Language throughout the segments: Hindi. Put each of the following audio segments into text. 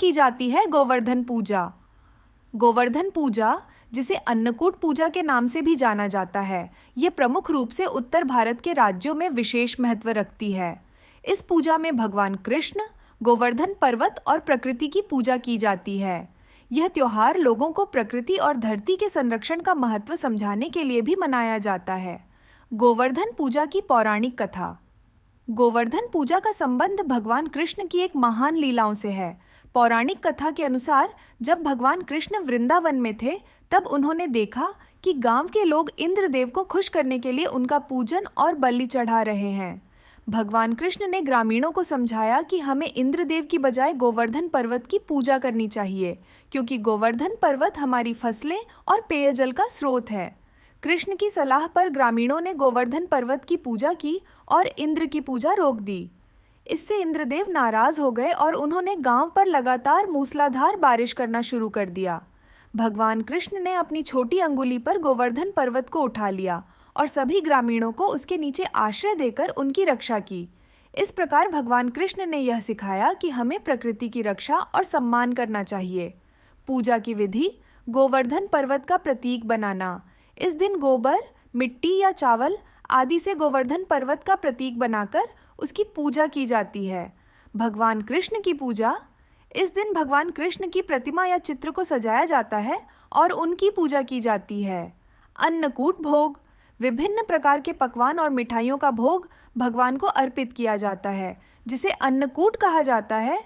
की जाती है गोवर्धन पूजा? गोवर्धन पूजा, जिसे अन्नकूट पूजा के नाम से भी जाना जाता है, ये प्रमुख रूप से उत्तर भारत के राज्यों में विशेष महत्व रखती है। इस पूजा में भगवान कृष्ण, गोवर्धन पर्वत और प्रकृति की पूजा की जाती है। यह त्योहार लोगों को प्रकृति और धरती के संरक्षण का महत्व समझाने के लिए भी मनाया जाता है। गोवर्धन पूजा की पौराणिक कथा। गोवर्धन पूजा का संबंध भगवान कृष्ण की एक महान लीलाओं से है। पौराणिक कथा के अनुसार जब भगवान कृष्ण वृंदावन में थे, तब उन्होंने देखा कि गांव के लोग इंद्रदेव को खुश करने के लिए उनका पूजन और बलि चढ़ा रहे हैं। भगवान कृष्ण ने ग्रामीणों को समझाया कि हमें इंद्रदेव की बजाय गोवर्धन पर्वत की पूजा करनी चाहिए, क्योंकि गोवर्धन पर्वत हमारी फसलें और पेयजल का स्रोत है। कृष्ण की सलाह पर ग्रामीणों ने गोवर्धन पर्वत की पूजा की और इंद्र की पूजा रोक दी। इससे इंद्रदेव नाराज हो गए और उन्होंने गांव पर लगातार मूसलाधार बारिश करना शुरू कर दिया। भगवान कृष्ण ने अपनी छोटी अंगुली पर गोवर्धन पर्वत को उठा लिया और सभी ग्रामीणों को उसके नीचे आश्रय देकर उनकी रक्षा की। इस प्रकार भगवान कृष्ण ने यह सिखाया कि हमें प्रकृति की रक्षा और सम्मान करना चाहिए। पूजा की विधि। गोवर्धन पर्वत का प्रतीक बनाना। इस दिन गोबर, मिट्टी या चावल आदि से गोवर्धन पर्वत का प्रतीक बनाकर उसकी पूजा की जाती है। भगवान कृष्ण की पूजा। इस दिन भगवान कृष्ण की प्रतिमा या चित्र को सजाया जाता है और उनकी पूजा की जाती है। अन्नकूट भोग। विभिन्न प्रकार के पकवान और मिठाइयों का भोग भगवान को अर्पित किया जाता है, जिसे अन्नकूट कहा जाता है।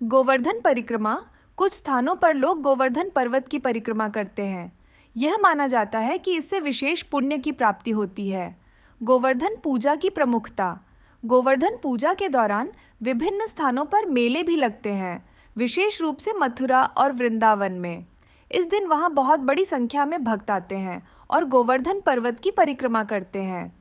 गोवर्धन परिक्रमा। कुछ स्थानों पर लोग गोवर्धन पर्वत की परिक्रमा करते हैं। यह माना जाता है कि इससे विशेष पुण्य की प्राप्ति होती है। गोवर्धन पूजा की प्रमुखता। गोवर्धन पूजा के दौरान विभिन्न स्थानों पर मेले भी लगते हैं, विशेष रूप से मथुरा और वृंदावन में। इस दिन वहां बहुत बड़ी संख्या में भक्त आते हैं और गोवर्धन पर्वत की परिक्रमा करते हैं।